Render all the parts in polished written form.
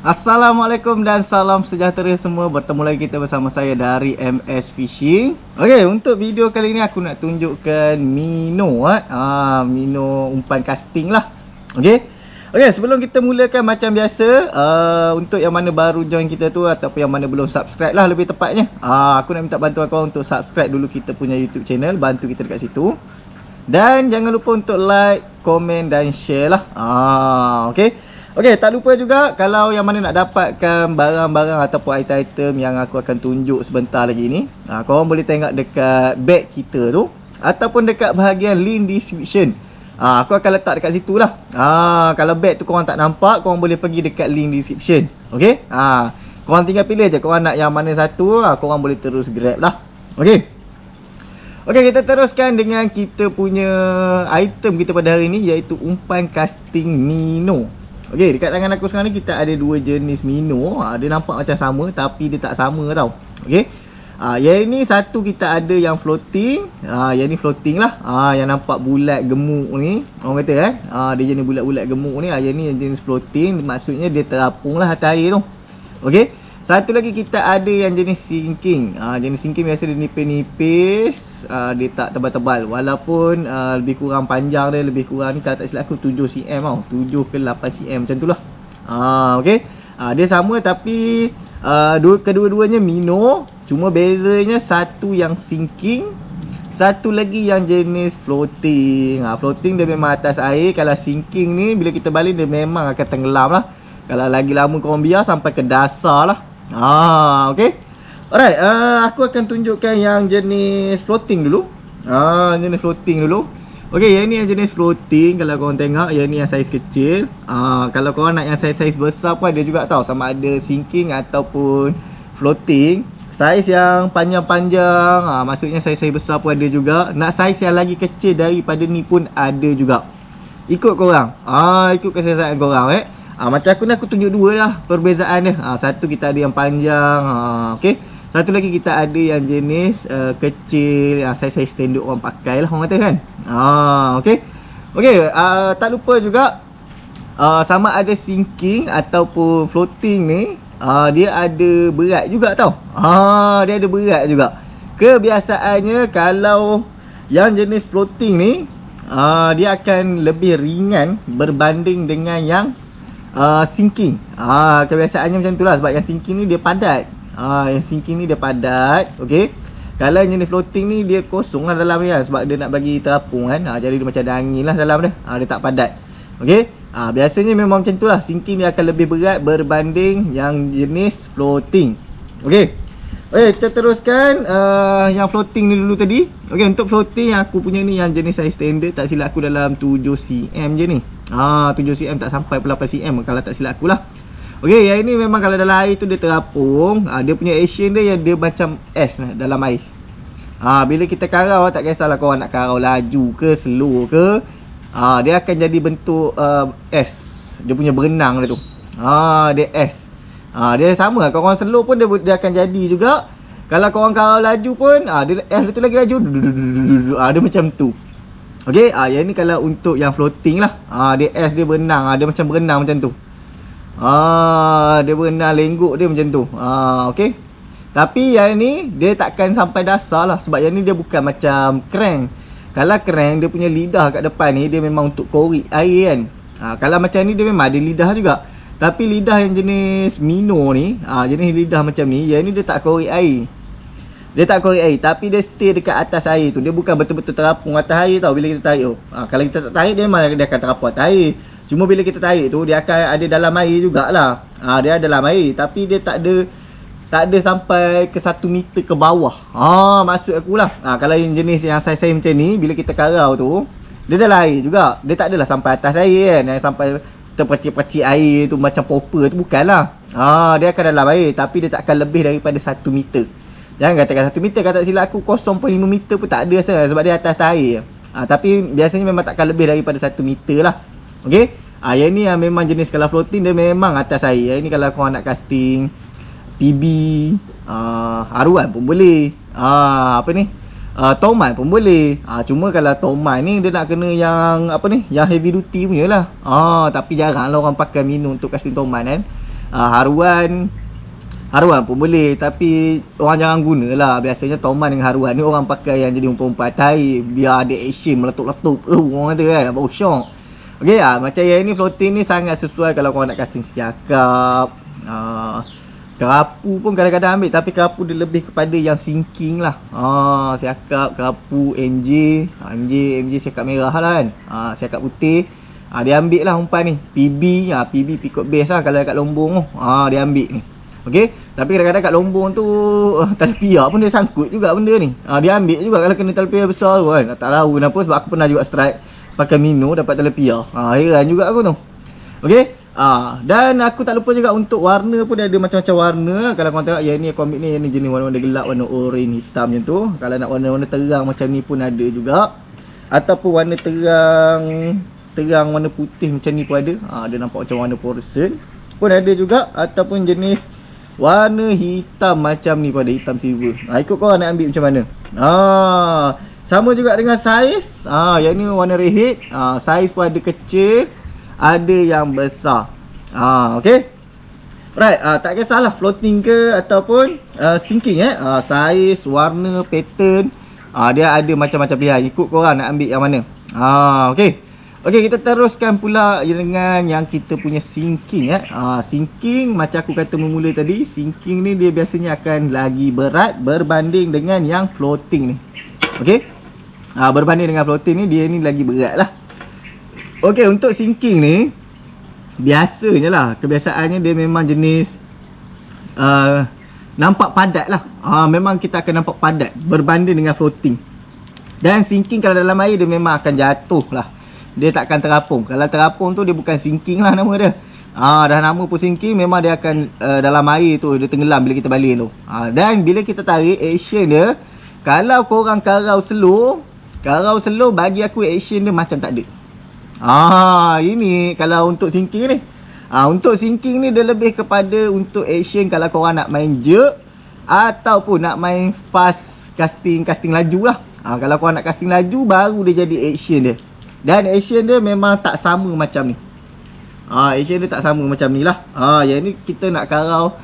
Assalamualaikum dan salam sejahtera semua. Bertemu lagi kita bersama saya dari MS Fishing. Okey, untuk video kali ni aku nak tunjukkan Mino Mino umpan casting lah. Okey. Okey, sebelum kita mulakan macam biasa, untuk yang mana baru join kita tu ataupun yang mana belum subscribe lah lebih tepatnya, aku nak minta bantuan korang untuk subscribe dulu kita punya YouTube channel, bantu kita dekat situ. Dan jangan lupa untuk like, komen dan share lah. Okey. Okey, tak lupa juga kalau yang mana nak dapatkan barang-barang ataupun item-item yang aku akan tunjuk sebentar lagi ni, korang boleh tengok dekat bag kita tu ataupun dekat bahagian link description. Aku akan letak dekat situ lah. Kalau bag tu korang tak nampak, korang boleh pergi dekat link description. Okey? Korang tinggal pilih je korang nak yang mana satu, korang boleh terus grab lah. Okey. Okey, kita teruskan dengan kita punya item kita pada hari ni, iaitu umpan casting Mino. Okey, dekat tangan aku sekarang ni kita ada dua jenis Mino. Dia nampak macam sama tapi dia tak sama tau. Okey. Yang ni satu kita ada yang floating. Yang ni floating lah. Yang nampak bulat gemuk ni, orang kata kan. Dia jenis bulat-bulat gemuk ni. Yang ni yang jenis floating, maksudnya dia terapung lah atas air tu. Okey. Satu lagi kita ada yang jenis sinking. Jenis sinking biasa dia nipis-nipis, dia tak tebal-tebal. Walaupun lebih kurang panjang dia, lebih kurang ni kalau tak silap aku 7 cm tau. 7 ke 8 cm macam tu lah. Okey. Dia sama tapi kedua-duanya Mino. Cuma bezanya satu yang sinking, satu lagi yang jenis floating. Floating dia memang atas air. Kalau sinking ni bila kita balik dia memang akan tenggelam lah. Kalau lagi lama korang biar sampai ke dasar lah. Okey. Alright, aku akan tunjukkan yang jenis floating dulu. Jenis floating dulu. Okey, yang ni yang jenis floating. Kalau korang tengok, yang ni yang saiz kecil. Kalau korang nak yang saiz-saiz besar pun ada juga tau. Sama ada sinking ataupun floating. Saiz yang panjang-panjang, maksudnya saiz-saiz besar pun ada juga. Nak saiz yang lagi kecil daripada ni pun ada juga. Ikut korang. Ikut keselesaan korang macam aku ni aku tunjuk dua lah perbezaan dia. Satu kita ada yang panjang, okey. Satu lagi kita ada yang jenis kecil, saiz-saiz standard orang pakai lah, orang kata kan. Okey. Okey, tak lupa juga sama ada sinking ataupun floating ni, dia ada berat juga tau. Dia ada berat juga. Kebiasaannya kalau yang jenis floating ni, dia akan lebih ringan berbanding dengan yang sinking. Kebiasaannya macam tu lah. Sebab yang sinking ni dia padat. Yang sinking ni dia padat. Okey. Kalau yang jenis floating ni dia kosong lah dalam dia, sebab dia nak bagi terapung kan. Jadi dia macam ada angin lah dalam dia. Dia tak padat. Okey. Biasanya memang macam tu lah. Sinking dia akan lebih berat berbanding yang jenis floating. Okey. Okey, kita teruskan yang floating ni dulu tadi. Okey, untuk floating yang aku punya ni yang jenis size standard, tak silap aku dalam 7 cm je ni. 7 cm tak sampai 8 cm kalau tak silap aku lah. Okey, yang ini memang kalau dalam air tu dia terapung. Dia punya action dia yang dia macam S dalam air. Bila kita karau, tak kisahlah korang nak karau laju ke slow ke, dia akan jadi bentuk S. Dia punya berenang dia tu. Dia S. Dia sama, kalau korang slow pun dia akan jadi juga. Kalau korang karau laju pun, dia S tu lagi laju. Dia macam tu. Okey, yang ni kalau untuk yang floating lah. Dia S dia berenang, dia macam berenang macam tu. Dia berenang lengguk dia macam tu. Okey. Tapi yang ni dia takkan sampai dasar lah, sebab yang ni dia bukan macam crank. Kalau crank dia punya lidah kat depan ni dia memang untuk korek air kan. Kalau macam ni dia memang ada lidah juga. Tapi lidah yang jenis Mino ni, jenis lidah macam ni, yang ni dia tak korek air. Dia tak korek air, tapi dia stay dekat atas air tu. Dia bukan betul-betul terapung atas air tau bila kita tarik tu. Kalau kita tak tarik, dia memang dia akan terapung atas air. Cuma bila kita tarik tu, dia akan ada dalam air jugalah. Dia ada dalam air, tapi dia tak ada sampai ke 1 meter ke bawah. Maksud aku lah. Kalau yang jenis yang saiz-saiz macam ni, bila kita karau tu, dia dalam air juga. Dia tak adalah sampai atas air kan. Yang sampai terpercik-percik air tu macam popper tu, bukanlah. Dia akan dalam air, tapi dia tak akan lebih daripada 1 meter. Jangan katakan 1 meter, kalau tak silap aku 0.5 meter pun tak ada rasa, sebab dia atas air. Tapi biasanya memang takkan lebih daripada 1 meter lah. Okey. Yang ni yang memang jenis kalau floating dia memang atas air. Yang ni kalau korang nak casting PB, haruan pun boleh. Toman pun boleh. Cuma kalau Toman ni dia nak kena yang apa ni, yang heavy duty punya lah. Tapi jarang lah orang pakai Mino untuk casting Toman kan. Haruan pun boleh, tapi orang jangan guna lah. Biasanya toman dengan haruan ni orang pakai yang jadi umpan-umpan tahi, biar ada action meletup-letup. Orang kata kan, nampak syok. Okey, macam yang ni floating ni sangat sesuai kalau korang nak casting siakap. Kerapu pun kadang-kadang ambil, tapi kerapu dia lebih kepada yang sinking lah. Siakap, kerapu, MJ siakap merah lah kan. Siakap putih. Dia ambil lah umpan ni. PB pikot base lah kalau dekat Lombong tu. Dia ambil ni. Okey, tapi kadang-kadang kat Lombong tu talpia pun dia sangkut juga benda ni. Dia ambil juga kalau kena talpia besar tu kan. Tak tahu kenapa, sebab aku pernah juga strike pakai Mino dapat talpia. Heran juga aku tu. Okey. Dan aku tak lupa juga untuk warna pun dia ada macam-macam warna. Kalau korang tengok yang ni aku ambil ni jenis warna-warna gelap, warna orange, hitam macam tu. Kalau nak warna-warna terang macam ni pun ada juga. Ataupun warna terang warna putih macam ni pun ada. Dia nampak macam warna porcelain pun ada juga. Ataupun jenis warna hitam macam ni pada hitam silver. Ikut korang nak ambil macam mana. Sama juga dengan saiz. Yang ni warna rehead. Saiz pun ada kecil, ada yang besar. Okey. Right, tak kisahlah floating ke ataupun sinking saiz, warna, pattern, dia ada macam-macam pilihan. Ikut korang nak ambil yang mana. Okey. Okey, kita teruskan pula dengan yang kita punya sinking. Sinking macam aku kata memula tadi, sinking ni dia biasanya akan lagi berat berbanding dengan yang floating ni. Okey. Berbanding dengan floating ni, dia ni lagi berat lah. Okey, untuk sinking ni biasanya lah, kebiasaannya dia memang jenis nampak padat lah. Memang kita akan nampak padat berbanding dengan floating. Dan sinking kalau dalam air dia memang akan jatuh lah. Dia takkan terapung. Kalau terapung tu dia bukan sinking lah nama dia. Dah nama pun sinking, memang dia akan dalam air tu, dia tenggelam bila kita balik tu. Dan bila kita tarik, action dia, kalau korang karau slow bagi aku action dia macam tak ada. Ini kalau untuk sinking ni. Untuk sinking ni dia lebih kepada untuk action kalau korang nak main jerk ataupun nak main fast casting laju lah. Kalau korang nak casting laju baru dia jadi action dia. Dan action dia memang tak sama macam ni. Action dia tak sama macam ni lah. Yang ni kita nak karau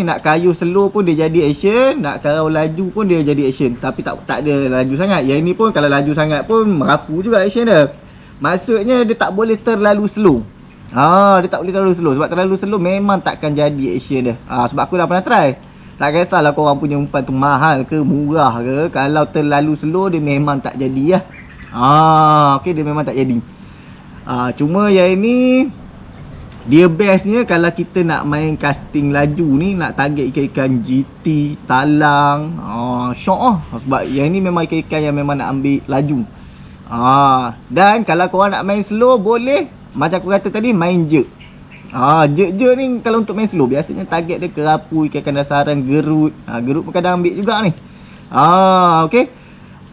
nak kayu slow pun dia jadi action, nak karau laju pun dia jadi action. Tapi tak ada laju sangat. Yang ni pun kalau laju sangat pun merapu juga action dia. Maksudnya dia tak boleh terlalu slow. Dia tak boleh terlalu slow. Sebab terlalu slow memang takkan jadi action dia. Sebab aku dah pernah try. Tak kisahlah korang punya umpan tu mahal ke murah ke, kalau terlalu slow dia memang tak jadi lah. Okey, dia memang tak jadi. Cuma yang ini dia bestnya kalau kita nak main casting laju ni, nak target ikan-ikan GT, talang, syok lah. Sebab yang ni memang ikan-ikan yang memang nak ambil laju. Dan kalau korang nak main slow boleh, macam aku kata tadi, main jerk. Jerk ni kalau untuk main slow biasanya target dia kerapu, ikan-ikan dasaran, gerut. Gerut pun kadang ambil juga ni. Okey.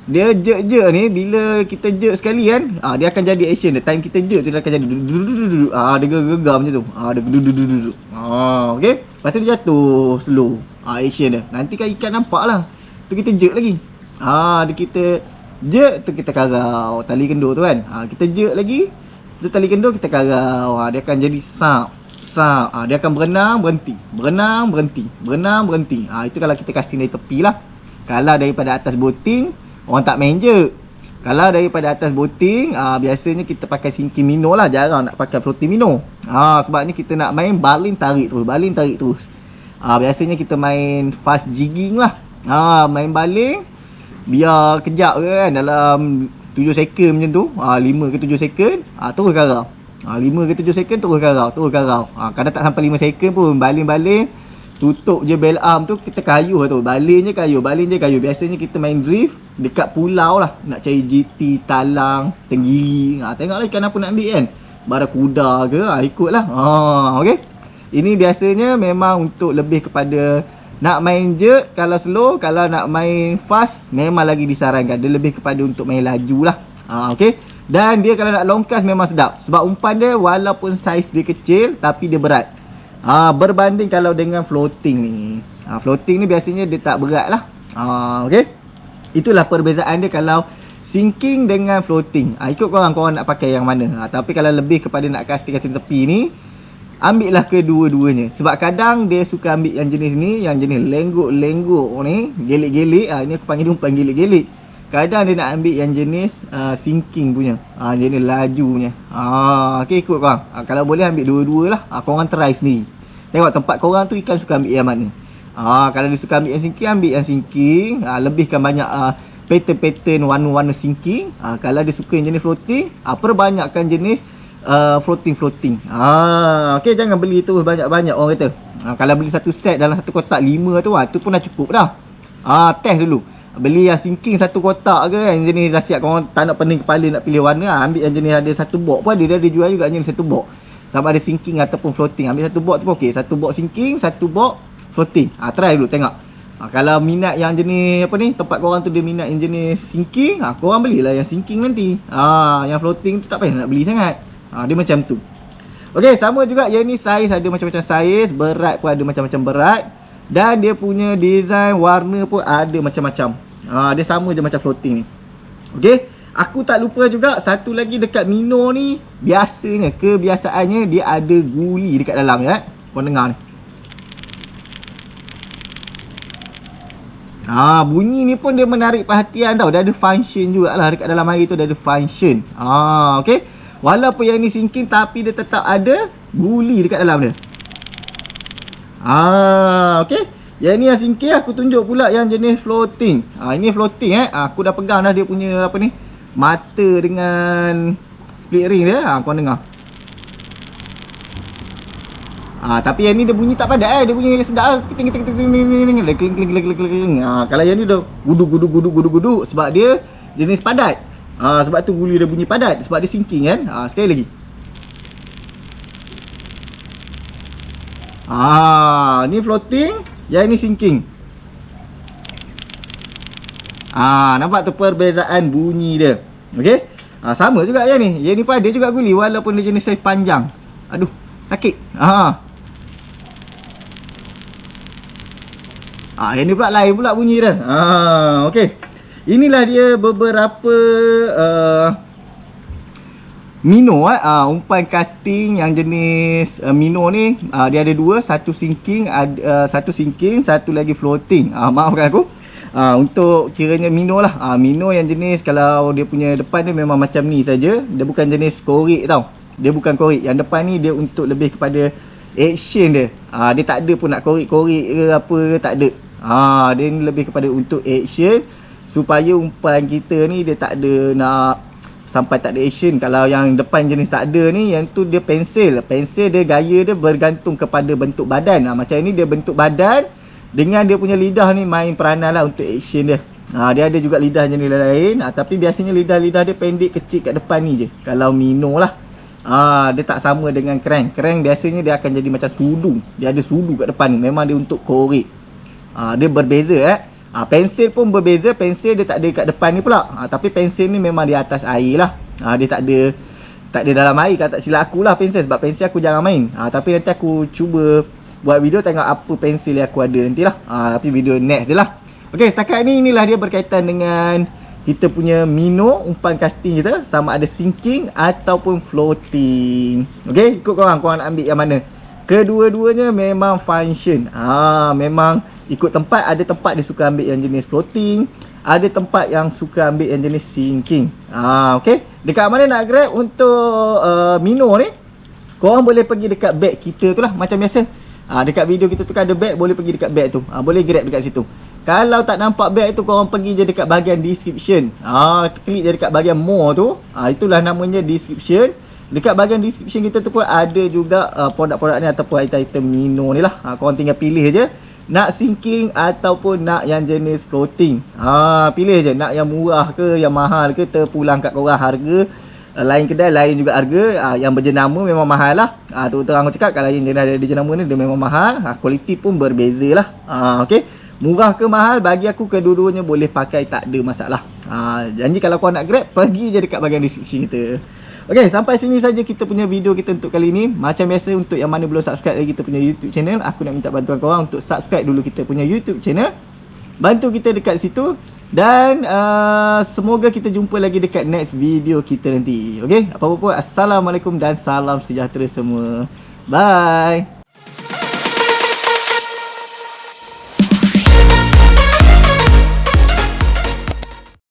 Dia jerk ni, bila kita jerk sekali kan, dia akan jadi action dia. Time kita jerk tu dia akan jadi dia gegar macam tu. Dia okey. Lepas tu dia jatuh slow. Action dia. Nanti kan ikan nampak lah. Tu kita jerk lagi. Dia kita jerk tu kita karau tali kendur tu kan. Kita jerk lagi. Tu tali kendur kita karau. Dia akan jadi sap. Dia akan berenang berhenti. Berenang berhenti. Berenang berhenti. Itu kalau kita casting dari tepi lah. Kalau daripada atas boating, orang tak main je. Kalau daripada atas boating, biasanya kita pakai sinking Mino lah. Jarang nak pakai floating Mino. Sebabnya kita nak main baling tarik terus. Baling tarik terus. Biasanya kita main fast jigging lah. Main baling, biar kejap ke kan, dalam 7 second macam tu. 5 ke 7 second, terus karau. 5 ke 7 second terus karau. Terus karau. Kadang tak sampai 5 second pun, baling-baling. Tutup je bell arm tu, kita kayuh tu. Baling je kayu. Biasanya kita main drift dekat pulau lah. Nak cari GT, talang, tenggiri. Tengoklah ikan apa nak ambil kan. Barakuda ke, ikutlah. Okey. Ini biasanya memang untuk lebih kepada nak main jerk kalau slow. Kalau nak main fast memang lagi disarankan. Dia lebih kepada untuk main laju lah. Okey. Dan dia kalau nak long cast memang sedap. Sebab umpan dia walaupun saiz dia kecil tapi dia berat. Berbanding kalau dengan floating ni. Floating ni biasanya dia tak berat lah. Okey. Itulah perbezaan dia kalau sinking dengan floating. Ikut korang nak pakai yang mana. Tapi kalau lebih kepada nak casting tepi ni, ambillah kedua-duanya. Sebab kadang dia suka ambil yang jenis ni, yang jenis lenggok-lenggok ni, gelik-gelik. Ini aku panggil dia umpan gelik-gelik. Kadang dia nak ambil yang jenis sinking punya, jenis laju punya. Okay, ikut korang. Kalau boleh ambil dua-dua lah. Korang try sendiri. Tengok tempat korang tu ikan suka ambil yang mana. Kalau dia suka ambil yang sinking, ambil yang sinking. Lebihkan banyak pattern-pattern warna-warna sinking. Kalau dia suka yang jenis floating, perbanyakkan jenis floating. Okay, jangan beli terus banyak-banyak orang kata. Kalau beli satu set dalam satu kotak 5 tu pun dah cukup dah. Test dulu. Beli yang sinking satu kotak ke, yang jenis dah siap korang tak nak pening kepala nak pilih warna, ambil yang jenis ada satu box pun dia ada jual juga jenis satu box. Sama ada sinking ataupun floating. Ambil satu box tu pun okey. Satu box sinking, satu box floating. Try dulu tengok. Kalau minat yang jenis apa ni, tempat korang tu dia minat yang jenis sinking, korang belilah yang sinking nanti. Yang floating tu tak payah nak beli sangat. Dia macam tu. Okey, sama juga yang ni saiz ada macam-macam saiz, berat pun ada macam-macam berat, dan dia punya design warna pun ada macam-macam. Dia sama je macam floating ni. Okey, aku tak lupa juga satu lagi dekat Mino ni, biasanya kebiasaannya dia ada guli dekat dalam ya. Kau dengar ni. Bunyi ni pun dia menarik perhatian tau. Dia ada function jugalah dekat dalam air tu, dia ada function. Okey. Walaupun yang ni sinking tapi dia tetap ada guli dekat dalam dia. Okey. Yang ni yang sinking, aku tunjuk pula yang jenis floating. Ini floating aku dah pegang dah dia punya apa ni, mata dengan split ring dia. Kau dengar. Tapi yang ni dia bunyi tak padat dia bunyi sedap. Keting. Kalau yang ni dah gudu sebab dia jenis padat. Sebab tu guli dia bunyi padat, sebab dia sinking kan. Sekali lagi. Ni floating, yang ni sinking. Nampak tu perbezaan bunyi dia. Okey. Sama juga yang ni. Yang ni pun ada juga guli walaupun dia jenis saiz panjang. Aduh, sakit. Yang ni pula lain pula bunyi dia. Okey. Inilah dia beberapa Mino umpan casting yang jenis Mino ni. Dia ada dua, satu sinking, satu lagi floating. Maafkan aku. Untuk kiranya Mino lah. Mino yang jenis kalau dia punya depan dia memang macam ni saja. Dia bukan jenis korek tau. Dia bukan korek. Yang depan ni dia untuk lebih kepada action dia. Dia tak ada pun nak korek-korek ke apa ke, tak ada. Dia ni lebih kepada untuk action, supaya umpan kita ni dia tak ada nak sampai tak ada action. Kalau yang depan jenis tak ada ni, yang tu dia pensil dia gaya dia bergantung kepada bentuk badan. Macam ni dia bentuk badan dengan dia punya lidah ni main peranan lah untuk action dia. Dia ada juga lidah jenis lain, tapi biasanya lidah-lidah dia pendek kecil kat depan ni je kalau Mino lah. Dia tak sama dengan crank biasanya dia akan jadi macam sudu. Dia ada sudu kat depan ni, memang dia untuk korek. Dia berbeza pensil pun berbeza. Pensil dia tak ada kat depan ni pula. Tapi pensil ni memang di atas air lah. Dia tak ada dalam air. Kalau tak silap aku lah pensil. Sebab pensil aku jarang main. Tapi nanti aku cuba buat video tengok apa pensil yang aku ada nantilah. Tapi video next je lah. Okay, setakat ni inilah dia berkaitan dengan kita punya Mino umpan casting kita, sama ada sinking ataupun floating. Okay, ikut korang nak ambil yang mana. Kedua-duanya memang function. Memang ikut tempat. Ada tempat dia suka ambil yang jenis floating, ada tempat yang suka ambil yang jenis sinking. Okay, dekat mana nak grab untuk Mino ni, korang boleh pergi dekat bag kita tu lah. Macam biasa, dekat video kita tu kan ada bag, boleh pergi dekat bag tu. Boleh grab dekat situ. Kalau tak nampak bag tu, korang pergi je dekat bahagian description. Klik je dekat bahagian more tu. Itulah namanya description. Dekat bahagian description kita tu pun ada juga produk-produk ni ataupun item-item Mino ni lah. Korang tinggal pilih je nak sinking ataupun nak yang jenis floating. Pilih je nak yang murah ke, yang mahal ke, terpulang kat korang harga. Lain kedai lain juga harga. Yang berjenama memang mahal lah. Tu terang aku cakap, kalau yang ada jenama ni dia memang mahal. Kualiti pun berbeza lah. Okay, murah ke mahal, bagi aku kedua-duanya boleh pakai, tak ada masalah. Janji kalau kau nak grab, pergi je dekat bahagian description kita. Okay, sampai sini saja kita punya video kita untuk kali ni. Macam biasa, untuk yang mana belum subscribe lagi kita punya YouTube channel, aku nak minta bantuan korang untuk subscribe dulu kita punya YouTube channel. Bantu kita dekat situ. Dan semoga kita jumpa lagi dekat next video kita nanti. Okay, apa-apa pun, Assalamualaikum dan salam sejahtera semua. Bye.